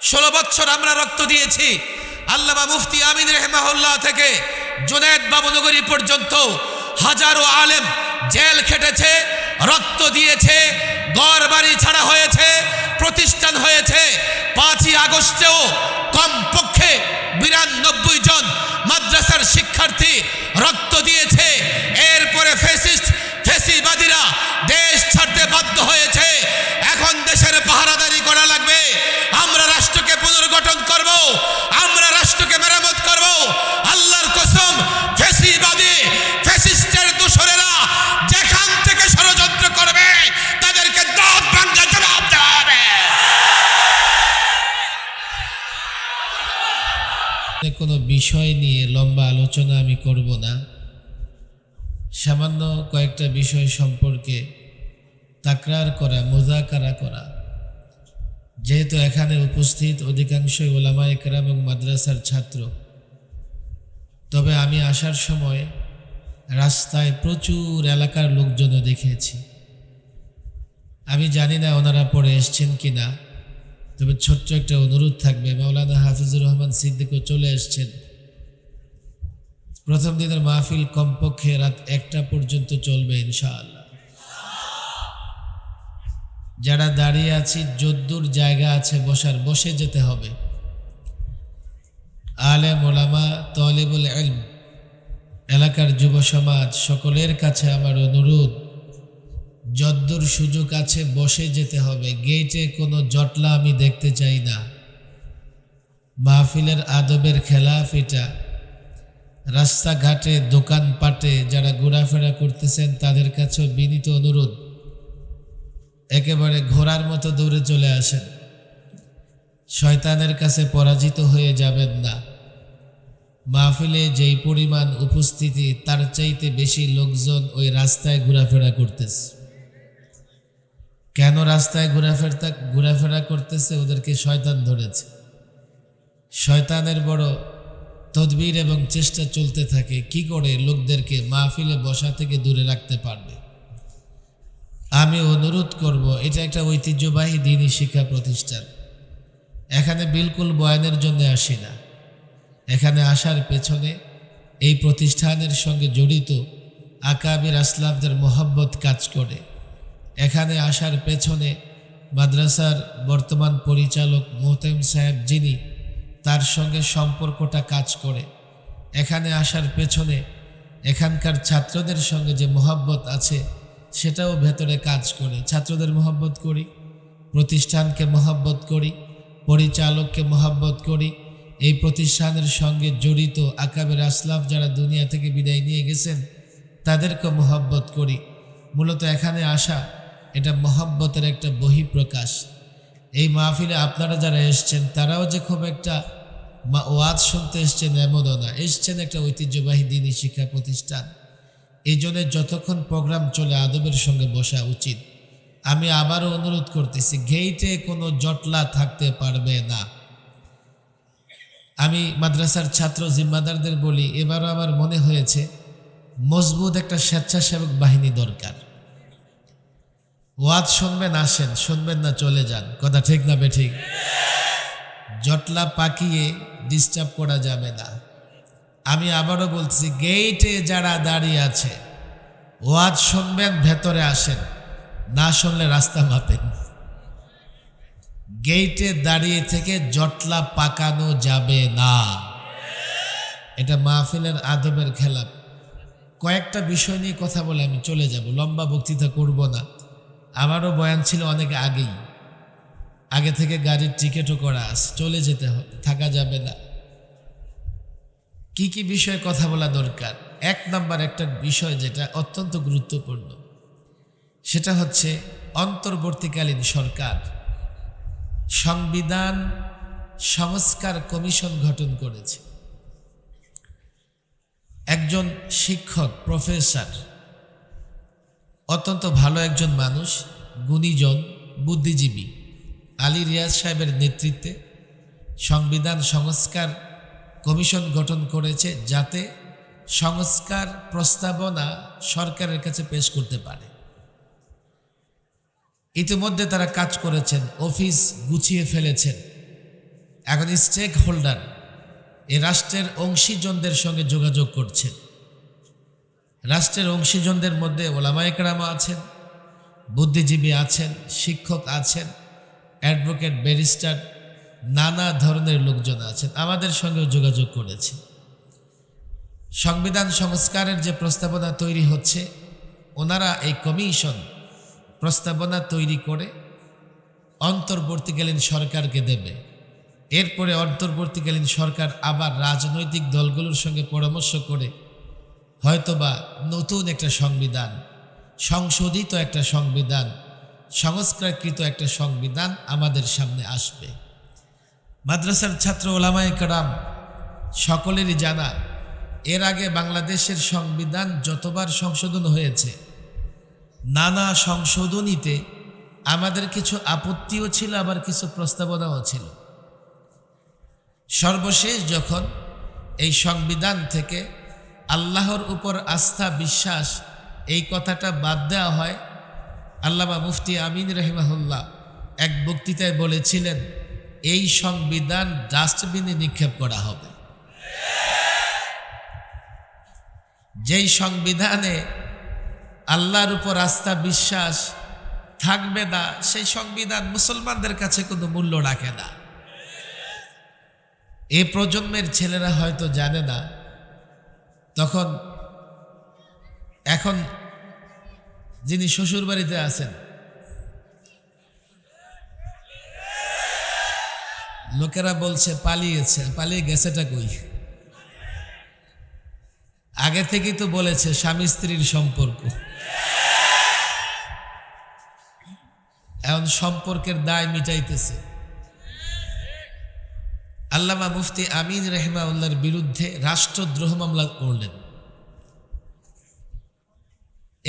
16 বছর আমরা রক্ত দিয়েছি। আল্লামা মুফতি আমিন রাহিমাহুল্লাহ থেকে জুনায়েদ বাবুনগরী পর্যন্ত হাজারো আলেম জেল খেটেছে, রক্ত দিয়েছে, ঘর বাড়ি ছাড়া হয়েছে, প্রতিষ্ঠান হয়েছে। 5ই আগস্টেও কমপক্ষে 92 জন মাদ্রাসার শিক্ষার্থী রক্ত দিয়েছে। এরপরে ফেসিবাদীরা দেশ ছাড়তে বাধ্য হয়েছে। এখন দেশের পাহারাদারি করা লাগবে। আমরা রাষ্ট্রকে পুনর্গঠন করব, আমরা রাষ্ট্রকে মেরামত করব। আল্লাহর কসম, ফেসিবাদী ফ্যাসিস্টের দোসরেরা যেখান থেকে ষড়যন্ত্র করবে তাদেরকে দাঁত ভাঙা জবাব দেওয়া হবে। কোনো বিষয় নিয়ে লম্বা আলোচনা আমি করব না, সামান্য কয়েকটা বিষয় সম্পর্কে তাকরার করা, মুযাকারা করা। যেহেতু এখানে উপস্থিত অধিকাংশই উলামায়ে কেরাম এবং মাদ্রাসার ছাত্র, তবে আমি আসার সময় রাস্তায় প্রচুর এলাকার লোকজনও দেখেছি। আমি জানি না ওনারা পড়ে এসছেন কি না, তবে ছোট্ট একটা অনুরোধ থাকবে। মাওলানা হাফিজুর রহমান সিদ্দিকও চলে এসছেন। প্রথম দিনের মাহফিল কমপক্ষে রাত 1টা পর্যন্ত চলবে ইনশাআল্লাহ। যারা দাঁড়িয়ে আছি, যদ্দূর জায়গা আছে বসার, বসে যেতে হবে। আলেম ওলামা, তালিবুল ইলম, এলাকার যুব সমাজ, সকলের কাছে আমার অনুরোধ, যদ্দূর সুযোগ আছে বসে যেতে হবে। গেটে কোনো জটলা আমি দেখতে চাই না। মাহফিলের আদবের খেলাফ এটা। রাস্তাঘাটে, দোকানপাটে যারা ঘোরাফেরা করতেছেন তাদের কাছেও বিনীত অনুরোধ, একেবারে ঘোড়ার মতো দৌড়ে চলে আসেন। শয়তানের কাছে পরাজিত হয়ে যাবেন না। মাহফিলে যেই পরিমাণ উপস্থিতি, তার চাইতে বেশি লোকজন ওই রাস্তায় ঘোরাফেরা করতেছে। কেন রাস্তায় ঘোরাফেরা করতেছে? ওদেরকে শয়তান ধরেছে। শয়তানের বড় তদবির এবং চেষ্টা চলতে থাকে কি করে লোকদেরকে মাহফিলে বসা থেকে দূরে রাখতে পারবে। আমি অনুরোধ করব, এটা একটা ঐতিহ্যবাহী দ্বীনি শিক্ষা প্রতিষ্ঠান। এখানে বিলকুল বয়ানের জন্য আসি না। এখানে আসার পেছনে এই প্রতিষ্ঠানের সঙ্গে জড়িত আকাবির আসলাফদের মোহাব্বত কাজ করে। এখানে আসার পেছনে মাদ্রাসার বর্তমান পরিচালক মোহতেম সাহেব যিনি, তার সঙ্গে সম্পর্কটা কাজ করে। এখানে আসার পেছনে এখানকার ছাত্রদের সঙ্গে যে মোহাব্বত আছে সেটাও ভেতরে কাজ করে। ছাত্রদের মোহাব্বত করি, প্রতিষ্ঠানকে মোহাব্বত করি, পরিচালককে মোহাব্বত করি। এই প্রতিষ্ঠানের সঙ্গে জড়িত আকাবের আসলাফ যারা দুনিয়া থেকে বিদায় নিয়ে গেছেন তাদেরকে মোহাব্বত করি। মূলত এখানে আসা এটা মোহাব্বতের একটা বহিঃপ্রকাশ। এই মাহফিলে আপনারা যারা এসছেন তারাও যে খুব একটা ওয়াজ শুনতে এসছেন এমনও না, এসছেন একটা ঐতিহ্যবাহী দ্বীনি শিক্ষা প্রতিষ্ঠান। এই জন্য যতক্ষণ প্রোগ্রাম চলে আদবের সঙ্গে বসা উচিত। আমি আবারও অনুরোধ করতেছি, গেইটে কোনো জটলা থাকতে পারবে না। আমি মাদ্রাসার ছাত্র জিম্মাদারদের বলি, এবারও আমার মনে হয়েছে মজবুত একটা স্বেচ্ছাসেবক বাহিনী দরকার। ওয়াজ শুনবেন আসেন, শুনবেন না চলে যান। কথা ঠিক না বেঠিক? জটলা পাকিয়ে ডিস্টার্ব করা যাবে না। আমি আবারও বলছি, গেইটে যারা দাঁড়িয়ে আছে ওয়াজ শুনবেন, ভেতরে আসেন, না শুনলে রাস্তা মাপেন। গেইটে দাঁড়িয়ে থেকে জটলা পাকানো যাবে না। এটা মাহফিলের আদবের খেলাপ। কয়েকটা বিষয় নিয়ে কথা বলে আমি চলে যাব, লম্বা বক্তৃতা করব না। আমারও বয়ান ছিল অনেক আগেই, আগে থেকে গাড়ির টিকিটও করা আছে, চলে যেতে হবে, থাকা যাবে না। কি কি বিষয়ে কথা বলা দরকার? 1 নম্বর একটা বিষয় যেটা অত্যন্ত গুরুত্বপূর্ণ, সেটা হচ্ছে অন্তর্বর্তীকালীন সরকার সংবিধান সংস্কার কমিশন গঠন করেছে। একজন শিক্ষক, প্রফেসর, অত্যন্ত ভালো একজন মানুষ, গুণীজন, বুদ্ধিজীবী আলী রিয়াজ সাহেবের নেতৃত্বে সংবিধান সংস্কার কমিশন গঠন করেছে, যাতে সংস্কার প্রস্তাবনা সরকারের কাছে পেশ করতে পারে। ইতিমধ্যে তারা কাজ করেছেন, অফিস গুছিয়ে ফেলেছেন। এখন স্টেক হোল্ডার এই রাষ্ট্রের অংশীজনদের সঙ্গে যোগাযোগ করছেন। রাষ্ট্রের অংশীজনদের মধ্যে ওলামায়ে কেরাম আছেন, বুদ্ধিজীবী আছেন, শিক্ষক আছেন, অ্যাডভোকেট, ব্যারিস্টার, নানা ধরনের লোকজন আছেন, আমাদের সঙ্গেও যোগাযোগ করেছে। সংবিধান সংস্কারের যে প্রস্তাবনা তৈরি হচ্ছে, ওনারা এই কমিশন প্রস্তাবনা তৈরি করে অন্তর্বর্তীকালীন সরকারকে দেবে। এরপরে অন্তর্বর্তীকালীন সরকার আবার রাজনৈতিক দলগুলোর সঙ্গে পরামর্শ করে হয়তোবা নতুন একটা সংবিধান, সংশোধিত একটা সংবিধান, সংস্কারকৃত একটা সংবিধান আমাদের সামনে আসবে। মাদ্রাসার ছাত্র ওলামায়ে কেরাম সকলেরই জানা, এর আগে বাংলাদেশের সংবিধান যতবার সংশোধন হয়েছে, নানা সংশোধনীতে আমাদের কিছু আপত্তিও ছিল, আবার কিছু প্রস্তাবনাও ছিল। সর্বশেষ যখন এই সংবিধান থেকে আল্লাহর উপর আস্থা বিশ্বাস এই কথাটা বাদ দেওয়া হয়, আল্লামা মুফতি আমিন রহিমাহুল্লাহ এক বক্তৃতায় বলেছিলেন, এই সংবিধান ডাস্টবিনে নিক্ষেপ করা হবে। যেই সংবিধানে আল্লাহর উপর আস্থা বিশ্বাস থাকবে না, সেই সংবিধান মুসলমানদের কাছে কোনো মূল্য রাখে না। এই প্রজন্মের ছেলেরা হয়তো জানে না, তখন এখন যিনি শ্বশুর বাড়িতে আছেন, লোকেরা বলছে পালিয়েছে, পালিয়ে গেছেটা কই? আগে থেকেই তো বলেছে স্বামী স্ত্রীর সম্পর্ক, এখন সম্পর্কের দায় মিটাইতেছে। আল্লামা মুফতি আমিন রহিমাউল্লাহর বিরুদ্ধে রাষ্ট্রদ্রোহ মামলা করলেন।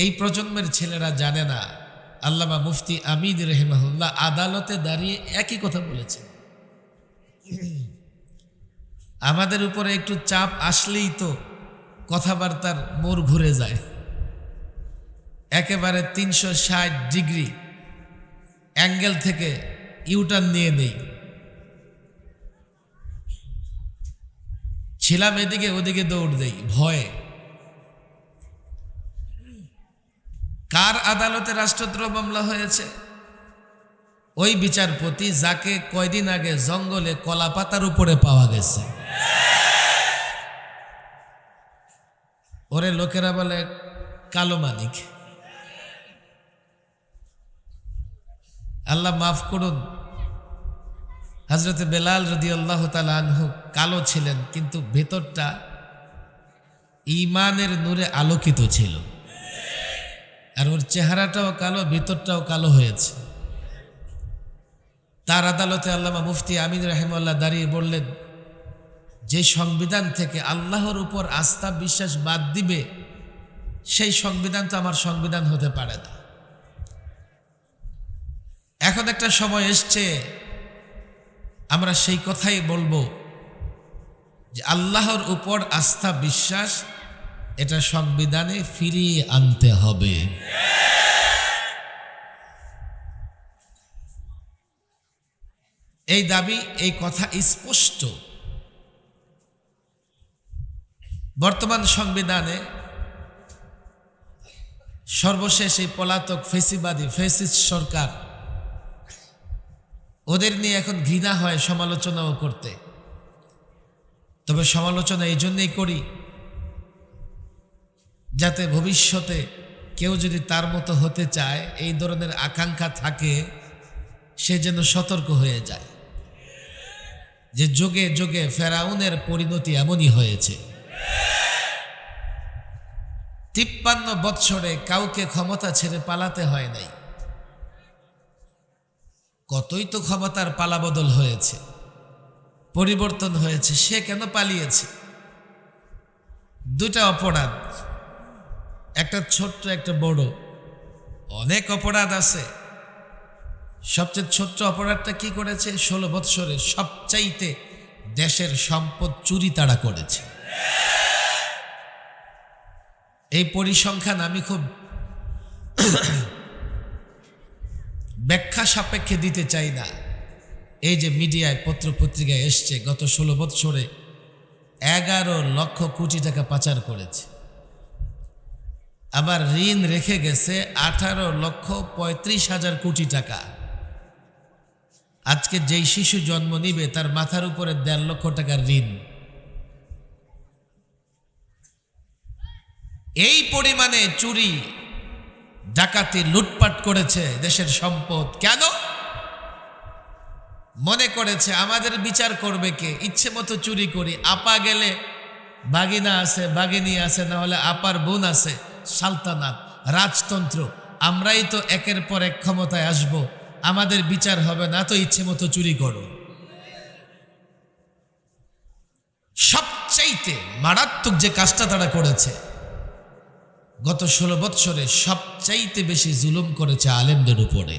এই প্রজন্মের ছেলেরা জানে না, আল্লামা মুফতি আমিন রহিমাহুল্লাহ আদালতে দাঁড়িয়ে একই কথা বলেছেন। আমাদের উপরে একটু চাপ আসলেই তো কথাবার্তার মোড় ঘুরে যায়, একেবারে 360 ডিগ্রি অ্যাঙ্গেল থেকে ইউটার্ন নিয়ে নেই। ছিলাম এদিকে ওদিকে দৌড় দেই ভয়ে। কার আদালতে রাষ্ট্রদ্রোহ মামলা হয়েছে? ওই বিচারপতি যাকে কয়দিন আগে জঙ্গলে কলা পাতার উপরে পাওয়া গেছে। ওরে লোকেরা বলে কালো মানিক। আল্লাহ মাফ করুন, হযরতে বেলাল রাদিয়াল্লাহু তাআলা আনহু কালো ছিলেন, কিন্তু ভেতরটা ঈমানের নূরে আলোকিত ছিল। আর ওর চেহারাটাও কালো, ভিতরটাও কালো হয়েছে। তার আদালতে আল্লামা মুফতি আমিন রাহিমাহুল্লাহ দাঁড়িয়ে বললেন, যে সংবিধান থেকে আল্লাহর উপর আস্থা বিশ্বাস বাদ দিবে, সেই সংবিধান তো আমার সংবিধান হতে পারে না। এখন একটা সময় এসছে আমরা সেই কথাই বলবো যে আল্লাহর উপর আস্থা বিশ্বাস এটা সংবিধানে ফিরিয়ে আনতে হবে। এই দাবি, এই কথা স্পষ্ট। বর্তমান সংবিধানে সর্বশেষ এই পলাতক ফেসিবাদী ফেসিস্ট সরকার, ওদের নিয়ে এখন ঘৃণা হয় সমালোচনাও করতে। তবে সমালোচনা এই জন্যই করি যাতে ভবিষ্যতে কেউ যদি তার মতো হতে চায়, এই ধরনের আকাঙ্ক্ষা থাকে, সে যেন সতর্ক হয়ে যায় যে যুগে যুগে ফেরাউনের পরিণতি এমনই হয়েছে। 53 বৎসরে কাউকে ক্ষমতা ছেড়ে পালাতে হয় নাই। কতই তো ক্ষমতার পালাবদল হয়েছে, পরিবর্তন হয়েছে, সে কেন পালিয়েছে? দুটা অপরাধ, একটা ছোট্ট একটা বড়। অনেক অপরাধ আছে, সবচেয়ে ছোট্ট অপরাধটা কি করেছে? 16 বৎসরে সবচাইতে দেশের সম্পদ চুরি তাড়া করেছে। এই পরিসংখ্যান আমি খুব ব্যাখ্যা সাপেক্ষে দিতে চাই না। এই যে মিডিয়ায় পত্রপত্রিকায় এসছে গত 16 বৎসরে 11 লক্ষ কোটি টাকা পাচার করেছে, আবার ঋণ রেখে গেছে 18,35,000 কোটি টাকা। আজকে যেই শিশু জন্ম নিবে তার মাথার উপরে 1.5 লক্ষ টাকার ঋণ। এই পরিমাণে চুরি ডাকাতি লুটপাট করেছে দেশের সম্পদ। কেন? মনে করেছে আমাদের বিচার করবে কে, ইচ্ছে মতো চুরি করি। আপা গেলে বাগিনা আছে, বাগিনী আছে, না হলে আপার বোন আছে, সালতানাত, রাজতন্ত্র, আমরাই তো একের পর এক ক্ষমতায় আসব, আমাদের বিচার হবে না, তো ইচ্ছে মতো চুরি করো। সবচাইতে মারাত্মক যে কাজটা তারা করেছে, গত 16 বৎসরে সবচাইতে বেশি জুলুম করেছে আলেমদের উপরে।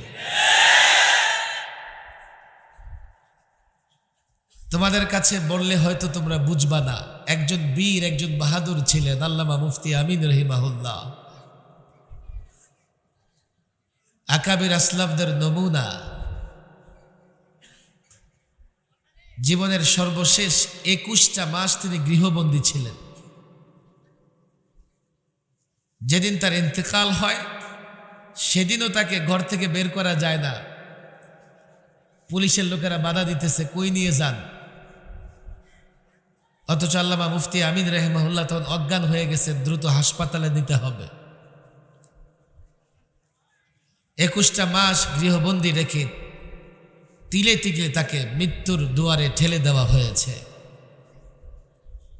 তোমাদের কাছে বললে হয়তো তোমরা বুঝবা না, একজন বীর, একজন বাহাদুর ছিলেন আল্লামা মুফতি আমিন রহিমাহুল্লাহ, আকাবির আসলাফদের নমুনা। জীবনের সর্বশেষ 21টা মাস তিনি গৃহবন্দী ছিলেন। যেদিন তার ইন্তেকাল হয় সেদিনও তাকে ঘর থেকে বের করা যায় না, পুলিশের লোকেরা বাধা দিতেছে, কই নিয়ে যান। অথচ আল্লামা মুফতি আমিন রহিমাহুল্লাহ তখন অজ্ঞান হয়ে গেছে, দ্রুত হাসপাতালে নিতে হবে। 21টা মাস গৃহবন্দী রেখে তিলে তিলে তাকে মৃত্যুর দুয়ারে ঠেলে দেওয়া হয়েছে।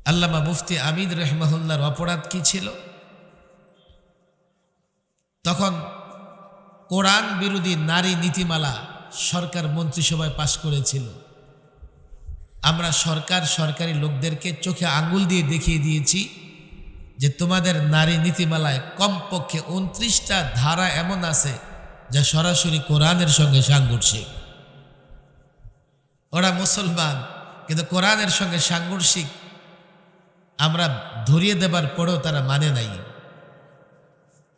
আল্লামা মুফতি আমিন রহিমাহুল্লাহর অপরাধ কি ছিল? তখন কোরআন বিরোধী নারী নীতিমালা সরকার মন্ত্রিসভায় পাশ করেছিল। আমরা সরকারি লোকদেরকে চোখে আঙ্গুল দিয়ে দেখিয়ে দিয়েছি যে তোমাদের নারী নীতিমালায় কমপক্ষে 29টা ধারা এমন আছে যা সরাসরি কোরআনের সঙ্গে সাংঘর্ষিক। ওরা মুসলমান, কিন্তু কোরআনের সঙ্গে সাংঘর্ষিক আমরা ধরিয়ে দেবার পরেও তারা মানে নাই।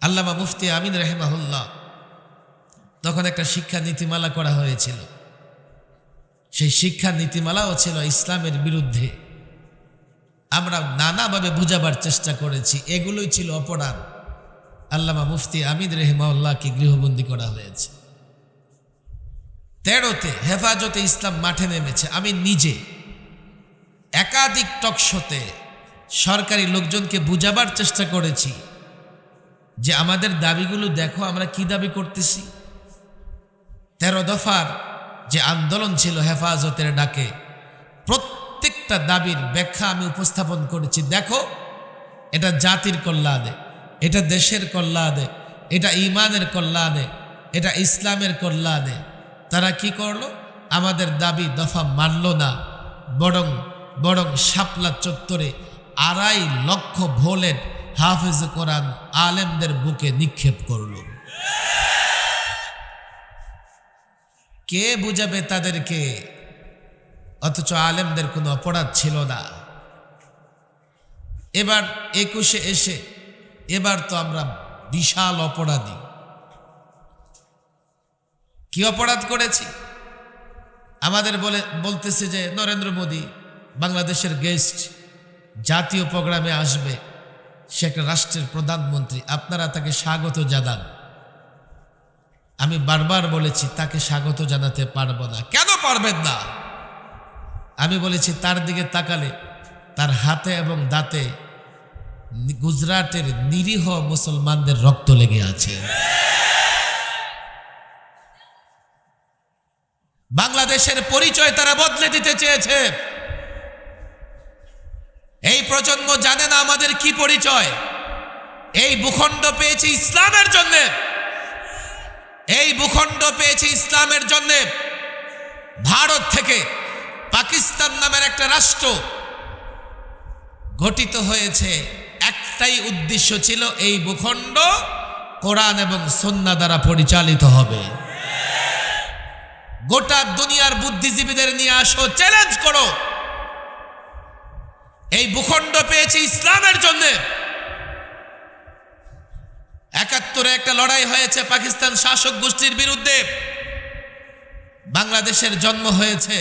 আল্লামা মুফতি আমিন রহিমাহুল্লাহ তখন একটা শিক্ষা নীতিমালা করা হয়েছিল, সেই শিক্ষা নীতিমালাও ছিল ইসলামের বিরুদ্ধে। আমরা নানাভাবে বুঝাবার চেষ্টা করেছি, এগুলোই ছিল অপরাধ। আল্লামা মুফতি আমিন রহিমাহুল্লাহকে গৃহবন্দী করা হয়েছে। 13তে হেফাজতে ইসলাম মাঠে নেমেছে। আমি নিজে একাধিক টকশোতে সরকারি লোকজনকে বুঝাবার চেষ্টা করেছি যে আমাদের দাবিগুলো দেখো, আমরা কি দাবি করতেছি। 13 দফার যে আন্দোলন ছিল হেফাজতের ডাকে, প্রত্যেকটা দাবির ব্যাখ্যা আমি উপস্থাপন করেছি। দেখো, এটা জাতির কল্যাণে, এটা দেশের কল্যাণে, এটা ঈমানের কল্যাণে, এটা ইসলামের কল্যাণে। তারা কি করলো? আমাদের দাবি দফা মানল না, বরং শাপলা চত্বরে 2.5 লক্ষ ভোলেট হাফেজ কোরআন আলেমদের বুকে নিক্ষেপ করল। কে বুঝাবে তাদেরকে? অথচ আলেমদের কোনো অপরাধ ছিল না। এবার 21-এ এসে এবার তো আমরা বিশাল অপরাধী। কি অপরাধ করেছি? আমাদের বলতেছে যে নরেন্দ্র মোদী বাংলাদেশের গেস্ট, জাতীয় প্রোগ্রামে আসবে, সে একটা রাষ্ট্রের প্রধানমন্ত্রী, আপনারা তাকে স্বাগত জানান। আমি বারবার বলেছি তাকে স্বাগত জানাতে পারবো না। কেন পারবেন না? আমি বলেছি তার দিকে তাকালে তার হাতে এবং দাঁতে গুজরাটের নিরীহ মুসলমানদের রক্ত লেগে আছে। বাংলাদেশের পরিচয় তারা বদলে দিতে চেয়েছে। এই প্রজন্ম জানে না আমাদের কি পরিচয়। এই ভূখণ্ড পেয়েছে ইসলামের জন্য, এই ভূখণ্ড পেয়েছে ইসলামের জন্য। ভারত থেকে পাকিস্তান নামের একটা রাষ্ট্র গঠিত হয়েছে, একটাই উদ্দেশ্য ছিল, এই ভূখণ্ড কোরআন এবং সুন্নাহ দ্বারা পরিচালিত হবে। গোটা দুনিয়ার বুদ্ধিজীবীদের নিয়ে আসো, চ্যালেঞ্জ করো। এই ভূখণ্ড পেয়েছে ইসলামের জন্য। 71-এ একটা লড়াই হয়েছে পাকিস্তান শাসক গোষ্ঠীর বিরুদ্ধে। বাংলাদেশের জন্ম হয়েছে,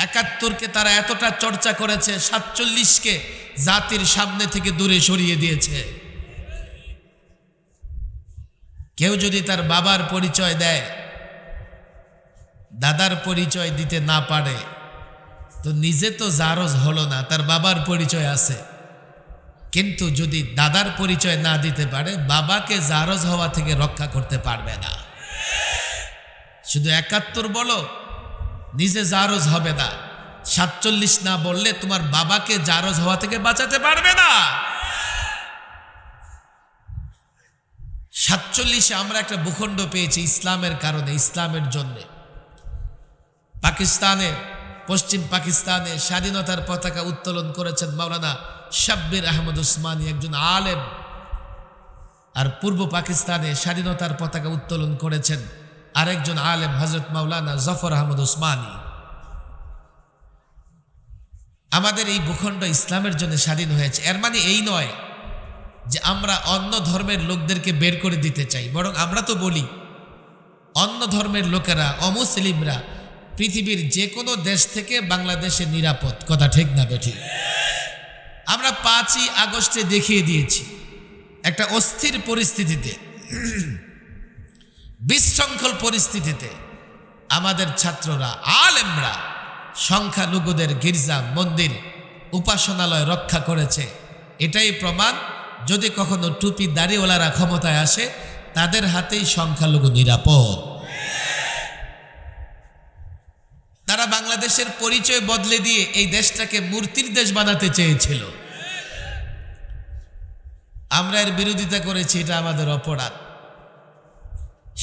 ৭১কে তারা এতটা চর্চা করেছে, ৪৭কে জাতির সামনে থেকে দূরে সরিয়ে দিয়েছে। কেউ যদি তার বাবার পরিচয় দেয়, দাদার পরিচয় দিতে না পারে, তো নিজে তো জারজ হলো না, তার বাবার পরিচয় আছে। কিন্তু যদি দাদার পরিচয় না দিতে পারে, বাবাকে জারজ হওয়া থেকে রক্ষা করতে পারবে না। শুধু ৭১ বলো, নিজে জারজ হবে না। ৪৭ না বললে তোমার বাবাকে জারজ হওয়া থেকে বাঁচাতে পারবে না। ৪৭-এ আমরা একটা ভূখণ্ড পেয়েছি ইসলামের কারণে, ইসলামের জন্য। পাকিস্তানে, পশ্চিম পাকিস্তানে স্বাধীনতার পতাকা উত্তোলন করেছেন মাওলানা শাব্বির আহমদ উসমানী, একজন আলেম। আর পূর্ব পাকিস্তানে স্বাধীনতার পতাকা উত্তোলন করেছেন আরেকজন আলেম, হযরত মাওলানা জফর আহমদ উসমানী। আমাদের এই ভূখণ্ড ইসলামের জন্য স্বাধীন হয়েছে। এর মানে এই নয় যে আমরা অন্য ধর্মের লোকদেরকে বের করে দিতে চাই, বরং আমরা তো বলি অন্য ধর্মের লোকেরা, অমুসলিমরা পৃথিবীর যে কোনো দেশ থেকে বাংলাদেশে নিরাপদ। কথা ঠিক না বেঠিক? আমরা ৫ই আগস্টে দেখিয়ে দিয়েছি একটা অস্থির পরিস্থিতিতে, বিশৃঙ্খল পরিস্থিতিতে আমাদের ছাত্ররা, আলেমরা সংখ্যালঘুদের গির্জা, মন্দির, উপাসনালয় রক্ষা করেছে। এটাই প্রমাণ, যদি কখনো টুপি দাড়িওয়ালারা ক্ষমতায় আসে, তাদের হাতেই সংখ্যালঘু নিরাপদ। তারা বাংলাদেশের পরিচয় বদলে দিয়ে এই দেশটাকে মূর্তির দেশ বানাতে চেয়েছিল। আমরা এর বিরোধিতা করেছি, এটা আমাদের অপরাধ।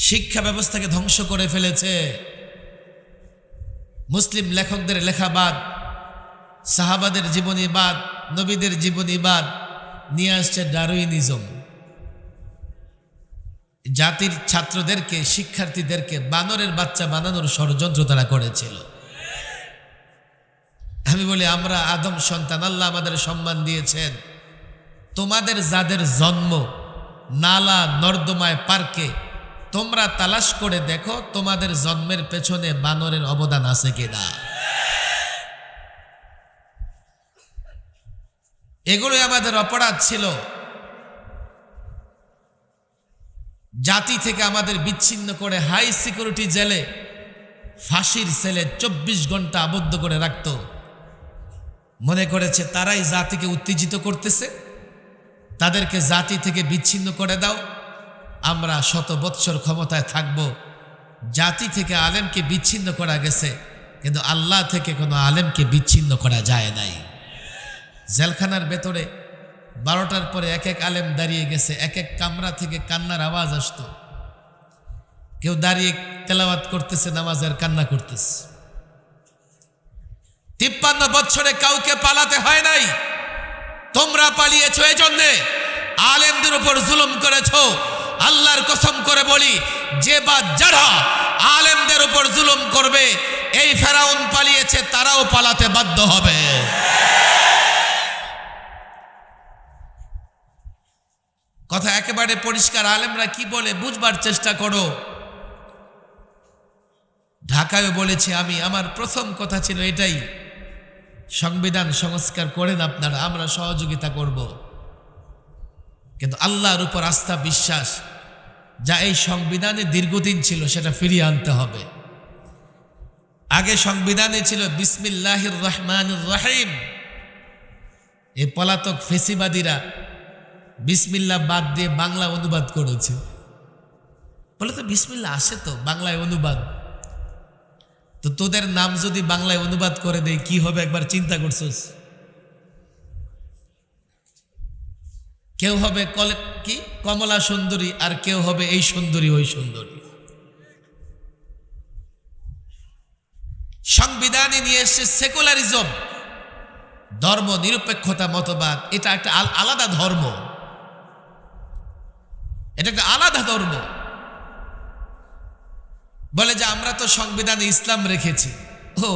শিক্ষা ব্যবস্থাকে ধ্বংস করে ফেলেছে। মুসলিম লেখকদের লেখাবাদ, সাহাবাদের জীবনীবাদ, নবীদের জীবনীবাদ নিয়ে আসছে ডারউইনিজম। জাতির ছাত্রদেরকে, শিক্ষার্থীদেরকে বানরের বাচ্চা বানানোর ষড়যন্ত্র তারা করেছিল। আমি বলি, আমরা আদম সন্তান, আল্লাহ আমাদের সম্মান দিয়েছেন। তোমাদের যাদের জন্ম নালা নর্দমায়, পার্কে, তোমরা তালাশ করে দেখো তোমাদের জন্মের পেছনে বানরের অবদান আছে কিনা। এগুলোই আমাদের অপরাধ ছিল। জাতি থেকে আমাদের বিচ্ছিন্ন করে হাই সিকিউরিটি জেলে, ফাঁসির সেলে ২৪ ঘন্টা আবদ্ধ করে রাখত। মনে করেছে তারাই জাতিকে উত্তেজিত করতেছে, তাদেরকে জাতি থেকে বিচ্ছিন্ন করে দাও, আমরা ১০০ বৎসর ক্ষমতায় থাকব। জাতি থেকে আলেমকে বিচ্ছিন্ন করা গেছে, কিন্তু আল্লাহ থেকে কোনো আলেমকে বিচ্ছিন্ন করা যায় নাই। জেলখানার ভেতরে ১২টার পরে এক এক আলেম দাঁড়িয়ে গেছে, এক এক কামরা থেকে কান্নার আওয়াজ আসতো। কেউ দাঁড়িয়ে তেলাওয়াত করতেছে, নামাজের কান্না করতেছে। ৫৩ বছরে কাউকে পালাতে হয় নাই, তোমরা পালিয়েছো। এই জন্যে আলেমদের উপর জুলুম করেছো। আল্লাহর কসম করে বলি, যে বা যারা আলেমদের উপর জুলুম করবে, এই ফেরাউন পালিয়েছে, তারাও পালাতে বাধ্য হবে। কথা একেবারে পরিষ্কার। আলেমরা কি বলে বুঝবার চেষ্টা করো। ঢাকায় বলেছি আমি, আমার প্রথম কথা ছিল এটাই, সংবিধান সংস্কার করেন আপনারা, আমরা সহযোগিতা করব। কিন্তু আল্লাহর উপর আস্থা, বিশ্বাস যা এই সংবিধানে দীর্ঘদিন ছিল, সেটা ফিরিয়ে আনতে হবে। আগে সংবিধানে ছিল বিসমিল্লাহির রহমানির রহিম। এই পলাতক ফেসিবাদীরা বিসমিল্লাহ বাদ দিয়ে বাংলা অনুবাদ করেছে। বলে তো বিসমিল্লাহ আসে তো বাংলায় অনুবাদ, তো তোদের নাম যদি বাংলায় অনুবাদ করে দেয় কি হবে একবার চিন্তা করছিস? কেউ হবে কি কমলা সুন্দরী, আর কেউ হবে এই সুন্দরী ওই সুন্দরী। সংবিধানে নিয়ে এসছে সেকুলারিজম, ধর্ম নিরপেক্ষতা মতবাদ। এটা একটা আলাদা ধর্ম, এটা একটা আলাদা ধর্ম। বলে যে আমরা তো সংবিধানে ইসলাম রেখেছি। ও,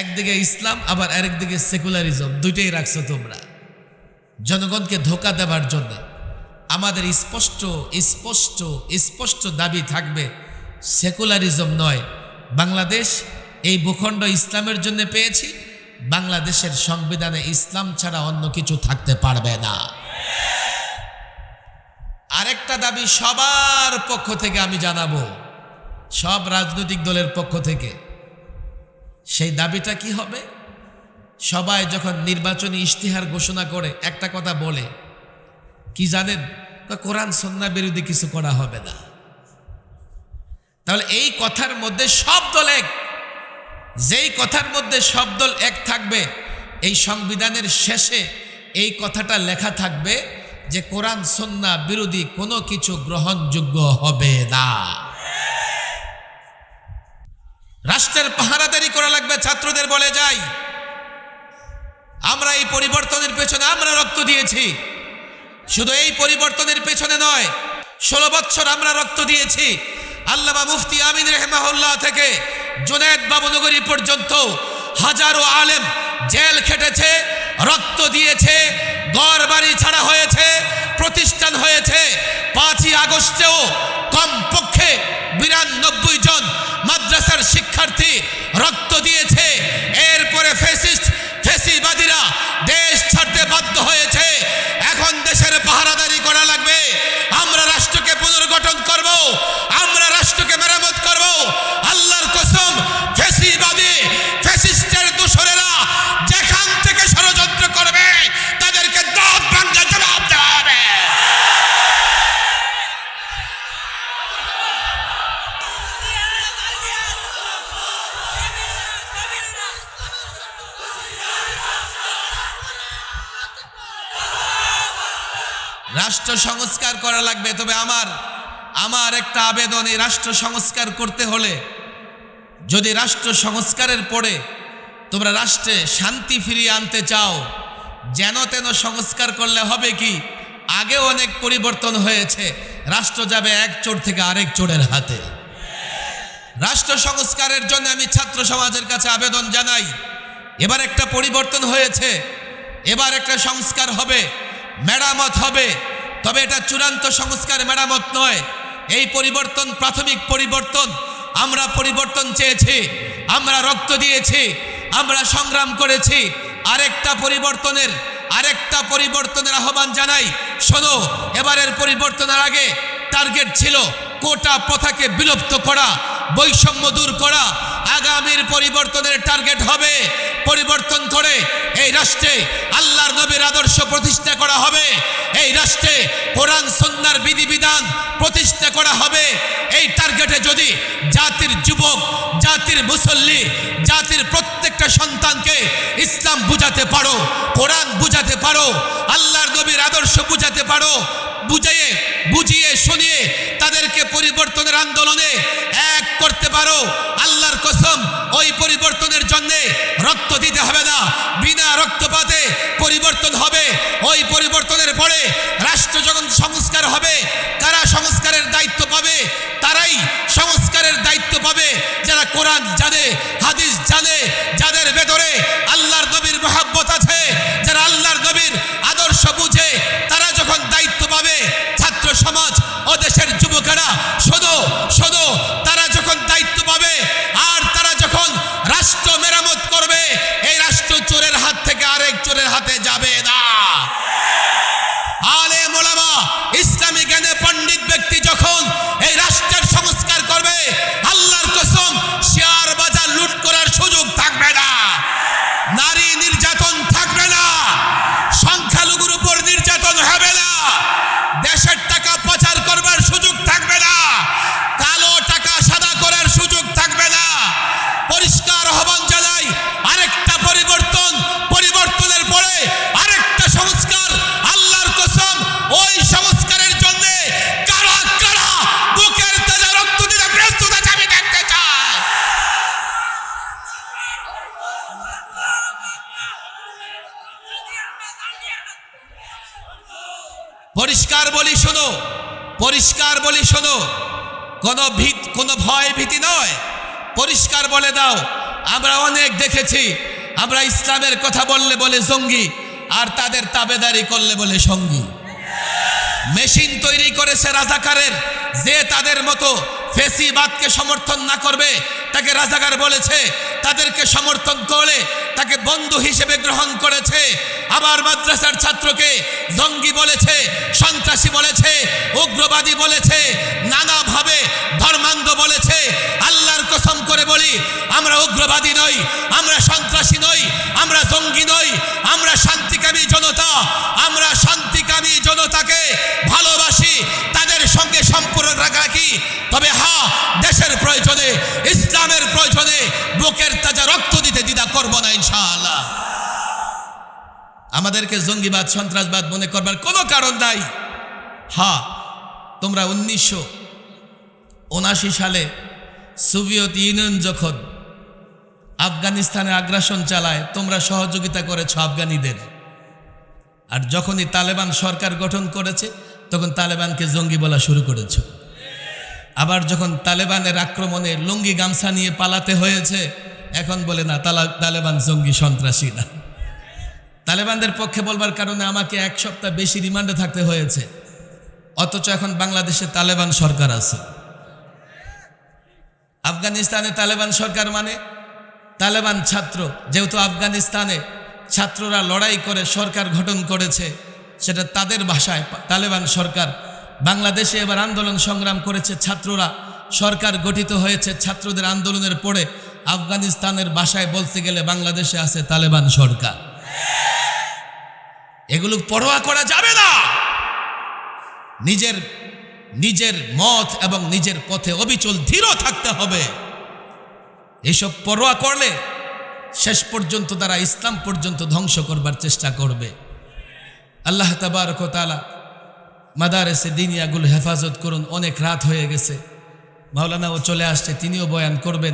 একদিকে ইসলাম আবার আরেকদিকে সেকুলারিজম, দুইটাই রাখছো তোমরা জনগণকে ধোঁকা দেবার জন্য। আমাদের স্পষ্ট স্পষ্ট স্পষ্ট দাবি থাকবে, সেকুলারিজম নয়। বাংলাদেশ এই ভূখণ্ড ইসলামের জন্য পেয়েছি, বাংলাদেশের সংবিধানে ইসলাম ছাড়া অন্য কিছু থাকতে পারবে না। আরেকটা দাবি সবার পক্ষ থেকে আমি জানাবো, সব রাজনৈতিক দলের পক্ষ থেকে। সেই দাবিটা কি হবে? সবাই যখন নির্বাচনী ইশতেহার ঘোষণা করে একটা কথা বলে, কি জানেন? কোরআন সুন্নাহ বিরোধী কিছু করা হবে না। তাহলে এই কথার মধ্যে সব দল এক, যেই কথার মধ্যে সব দল এক থাকবে, এই সংবিধানের শেষে এই কথাটা লেখা থাকবে যে কোরআন সুন্নাহ বিরোধী কোনো কিছু গ্রহণযোগ্য হবে না। রাষ্ট্রের পাহারাদারি করা লাগবে। ছাত্রদের বলে যাই, আমরা এই পরিবর্তনের পেছনে আমরা রক্ত দিয়েছি। শুধু এই পরিবর্তনের পেছনে নয়, 16 বছর আমরা রক্ত দিয়েছি। আল্লামা মুফতি আমিন রাহিমাহুল্লাহ থেকে জুনায়েদ বাবুনগরী পর্যন্ত হাজারো আলেম জেল খেটেছে, রক্ত দিয়েছে, ঘর বাড়ি ছাড়া হয়েছে, প্রতিষ্ঠান হয়েছে। 5ই আগস্টেও কমপক্ষে 92 জন মাদ্রাসার শিক্ষার্থী রক্ত দিয়েছে। এরপরে ফেসিবাদীরা দেশ ছাড়তে বাধ্য হয়েছে। এখন দেশের পাহারাদারি করা লাগবে। আমরা রাষ্ট্রকে পুনর্গঠন করব, আমরা রাষ্ট্রকে মেরামত করব। আল্লাহর কসম, ফেসিবাদী ফ্যাসিস্টের দোসরেরা যেখান থেকে ষড়যন্ত্র করবে তাদেরকে দাঁত ভাঙা জবাব দেওয়া হবে। রাষ্ট্র সংস্কার করা লাগবে। তবে আমার একটা আবেদন, এই রাষ্ট্র সংস্কার করতে হলে যদি রাষ্ট্র সংস্কারের পরে তোমরা রাষ্ট্রে শান্তি ফিরিয়ে আনতে চাও, যেন তেন সংস্কার করলে হবে কি? আগে অনেক পরিবর্তন হয়েছে, রাষ্ট্র যাবে এক চোর থেকে আরেক চোরের হাতে। রাষ্ট্র সংস্কারের জন্য আমি ছাত্র সমাজের কাছে আবেদন জানাই। এবার একটা পরিবর্তন হয়েছে, এবার একটা সংস্কার হবে, মেরামত হবে। তবে এটা চূড়ান্ত সংস্কার, মেরামত নয়। এই পরিবর্তন প্রাথমিক পরিবর্তন। আমরা পরিবর্তন চেয়েছি, আমরা রক্ত দিয়েছি, আমরা সংগ্রাম করেছি। আরেকটা পরিবর্তনের আহ্বান জানাই। শোনো, এবারের পরিবর্তনের আগে টার্গেট ছিল কোটা প্রথাকে বিলুপ্ত করা, বৈষম্য দূর করা। আগামীর পরিবর্তনের টার্গেট হবে পরিবর্তন করে এই রাষ্ট্রে আল্লাহর নবীর আদর্শ প্রতিষ্ঠা করা হবে। এই রাষ্ট্রে কোরআন সুন্নাহর বিধিবিধান প্রতিষ্ঠা করা হবে। এই টার্গেটে যদি জাতির যুবক, জাতির মুসল্লি, জাতির প্রত্যেকটা সন্তানকে ইসলাম বুঝাতে পারো, কোরআন বুঝাতে পারো, আল্লাহর নবীর আদর্শ বুঝাতে পারো, বুঝিয়ে শুনিয়ে তাদেরকে পরিবর্তনের আন্দোলনে এক করতে পারো, আল্লাহর কসম ওই পরিবর্তনের জন্য রক্ত দিতে হবে না। বিনা রক্তপাতে পরিবর্তন হবে। ওই পরিবর্তনের পরে রাষ্ট্র যখন সংস্কার হবে, কারা সংস্কারের দায়িত্ব পাবে? তারাই সংস্কারের দায়িত্ব পাবে যারা কোরআন জানে, হাদিস জানে, যাদের ভেতরে আল্লাহর নবীর মহব্বত আছে, যারা আল্লাহর নবীর আদর্শ বুঝে, তারা যখন দায়িত্ব পাবে। ছাত্র সমাজ ও দেশের যুবকেরা শোনো, তারা যখন দায়িত্ব পাবে আর তারা যখন রাষ্ট্র মেরামত করবে, এই রাষ্ট্র চোরের হাত থেকে আরেক চোরের হাতে যাবে না। আলেম ওলামা, ইসলামী জ্ঞানে পণ্ডিত ব্যক্তি যখন এই রাষ্ট্রের সংস্কার করবে, আল্লাহর কসম শেয়ার বাজার লুট করার সুযোগ থাকবে না, নারী নির্যাতন থাকবে না, সংখ্যালঘুর উপর নির্যাতন হবে না, দেশের টাকা পাচার করবার সুযোগ থাকবে না, কালো টাকা সাদা করার সুযোগ থাকবে না। পরিষ্কার আহ্বান জানাই, আরেকটা পরিবর্তনের পরে আরেকটা সংস্কার। আল্লাহর কসম ওই সংস্কারের জন্য কারা বুকের তাজা রক্ত দিতে প্রস্তুত আছে আমি দেখতে চাই। পরিষ্কার বলি শোনো, কোনো ভয় ভীতি নয়। পরিষ্কার বলে দাও, আমরা অনেক দেখেছি, আমরা ইসলামের কথা বললে বলে জঙ্গি, আর তাদের তাবেদারি করলে বলে সঙ্গী। মেশিন তৈরি করেছে রাজাকারের, যে তাদের মতো ফেসিবাদকে সমর্থন না করবে তাকে রাজাকার বলেছে, তাদেরকে সমর্থন করে তাকে বন্ধু হিসেবে গ্রহণ করেছে। আবার মাদ্রাসার ছাত্রকে জঙ্গি বলেছে, সন্ত্রাসী বলেছে, উগ্রবাদী বলেছে, নানাভাবে ধর্মান্ধ বলেছে। আল্লাহর কসম করে বলি, আমরা উগ্রবাদী নই, আমরা সন্ত্রাসী নই, আমরা জঙ্গি নই, আমরা শান্তিকামী জনতা। আমরা শান্তিকামী জনতাকে ভালোবাসি, তাদের সঙ্গে সম্পর্ক রাখি। তবে হ্যাঁ, দেশের প্রয়োজনে, ইসলামের প্রয়োজনে বুকের তাজা রক্ত দিতে দ্বিধা করব না ইনশাআল্লাহ। আমাদেরকে জঙ্গিবাদ সন্ত্রাসবাদ মনে করবার কোনো কারণ নাই। হ্যাঁ, তোমরা 1979 সালে সোভিয়েত ইউনিয়ন যখন আফগানিস্তানে আগ্রাসন চালায়, তোমরা সহযোগিতা করেছ আফগানিদের। আর যখনই তালেবান সরকার গঠন করেছে তখন তালেবানকে জঙ্গি বলা শুরু করেছ। আবার যখন তালেবানের আক্রমণে লুঙ্গি গামছা নিয়ে পালাতে হয়েছে, এখন বলে না তালেবান জঙ্গি সন্ত্রাসী না। তালেবানদের পক্ষে বলবার কারণে আমাকে 1 সপ্তাহ বেশি রিমান্ডে থাকতে হয়েছে, অথচ এখন বাংলাদেশে তালেবান সরকার আছে। আফগানিস্তানে তালেবান সরকার মানে তালেবান ছাত্র, যেহেতু আফগানিস্তানে ছাত্ররা লড়াই করে সরকার গঠন করেছে, সেটা তাদের ভাষায় তালেবান সরকার। বাংলাদেশে এবার আন্দোলন সংগ্রাম করেছে ছাত্ররা, সরকার গঠিত হয়েছে ছাত্রদের আন্দোলনের পরে। আফগানিস্তানের ভাষায় বলতে গেলে বাংলাদেশে আছে তালেবান সরকার। এগুলো পরোয়া করা যাবে না। নিজের মত এবং নিজের পথে অবিচল দৃঢ় থাকতে হবে। এইসব পরোয়া করলে শেষ পর্যন্ত তারা ইসলাম পর্যন্ত ধ্বংস করবার চেষ্টা করবে। আল্লাহ তাবারক ওয়া তাআলা মাদারেসে দিনিয়াগুলো হেফাজত করুন। অনেক রাত হয়ে গেছে, মাওলানাও চলে আসছে, তিনিও বয়ান করবেন।